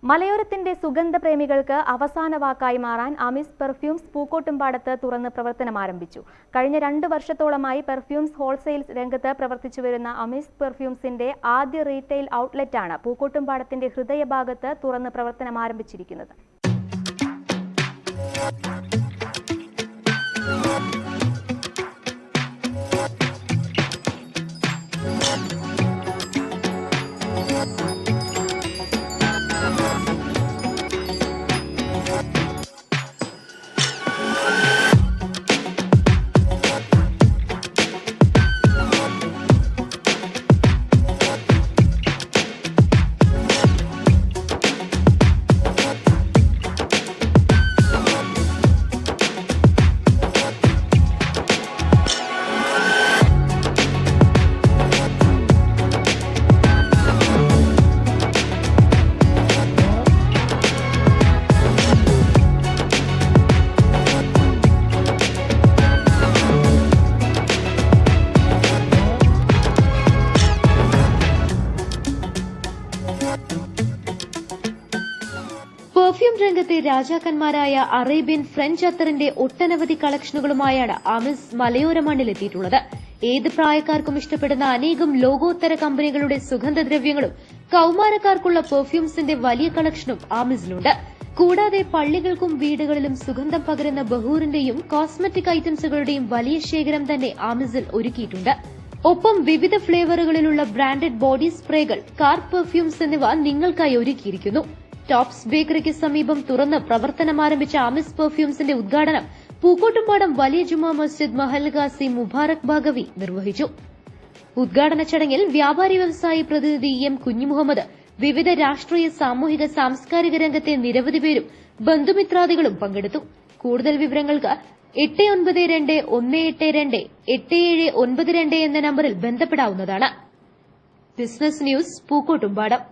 മലയോരത്തിന്റെ സുഗന്ധപ്രേമികൾക്ക് അവസാന വാക്കായി മാറാൻ അമിസ് പെർഫ്യൂംസ് പൂക്കോട്ടുംപാടത്ത് തുറന്ന് പ്രവർത്തനം ആരംഭിച്ചു. കഴിഞ്ഞ 2 വർഷത്തോളമായി പെർഫ്യൂംസ് ഹോൾസെയിൽ രംഗത്ത് പ്രവർത്തിച്ചുവരുന്ന അമിസ് പെർഫ്യൂംസിന്റെ ആദ്യ റീറ്റെയിൽ ഔട്ട്ലെറ്റാണ് പൂക്കോട്ടുംപാടത്തിന്റെ ഹൃദയഭാഗത്ത് തുറന്ന് പ്രവർത്തനം ആരംഭിച്ചിരിക്കുന്നത്. പെർഫ്യൂം രംഗത്തെ രാജാക്കന്മാരായ അറേബ്യൻ ഫ്രഞ്ച് അത്തറിന്റെ ഒട്ടനവധി കളക്ഷനുകളുമായാണ് അമിസ് മലയോര മണ്ണിലെത്തിയിട്ടുള്ളത്. ഏത് പ്രായക്കാർക്കും ഇഷ്ടപ്പെടുന്ന അനേകം ലോകോത്തര കമ്പനികളുടെ സുഗന്ധദ്രവ്യങ്ങളും കൌമാരക്കാർക്കുള്ള പെർഫ്യൂംസിന്റെ വലിയ കളക്ഷനും ആമിസിലുണ്ട്. കൂടാതെ പള്ളികൾക്കും വീടുകളിലും സുഗന്ധം പകരുന്ന ബഹൂറിന്റെയും കോസ്മെറ്റിക് ഐറ്റംസുകളുടെയും വലിയ ശേഖരം തന്നെ ആമിസിൽ ഒരുക്കിയിട്ടുണ്ട്. ഒപ്പം വിവിധ ഫ്ലേവറുകളിലുള്ള ബ്രാൻഡഡ് ബോഡി സ്പ്രേകൾ, കാർ പെർഫ്യൂംസ് എന്നിവ നിങ്ങൾക്കായി ഒരുക്കിയിരിക്കുന്നു. ടോപ്സ് ബേക്കറിക്ക് സമീപം തുറന്ന് പ്രവർത്തനം ആരംഭിച്ച അമിസ് പെർഫ്യൂംസിന്റെ ഉദ്ഘാടനം പൂക്കോട്ടുംപാടം വലിയ ജുമാ മസ്ജിദ് മഹൽ ഖാസി മുബാറക് ബാഗവി നിർവഹിച്ചു. ഉദ്ഘാടന ചടങ്ങിൽ വ്യാപാരി വ്യവസായി പ്രതിനിധി എം കുഞ്ഞുമുഹമ്മദ്, വിവിധ രാഷ്ട്രീയ സാമൂഹിക സാംസ്കാരിക രംഗത്തെ നിരവധി പേരും ബന്ധുമിത്രാദികളും പങ്കെടുത്തു. കൂടുതൽ വിവരങ്ങൾക്ക് 8921828792 എന്ന നമ്പറിൽ ബന്ധപ്പെടാവുന്നതാണ്. Business news Pookkottumpadam.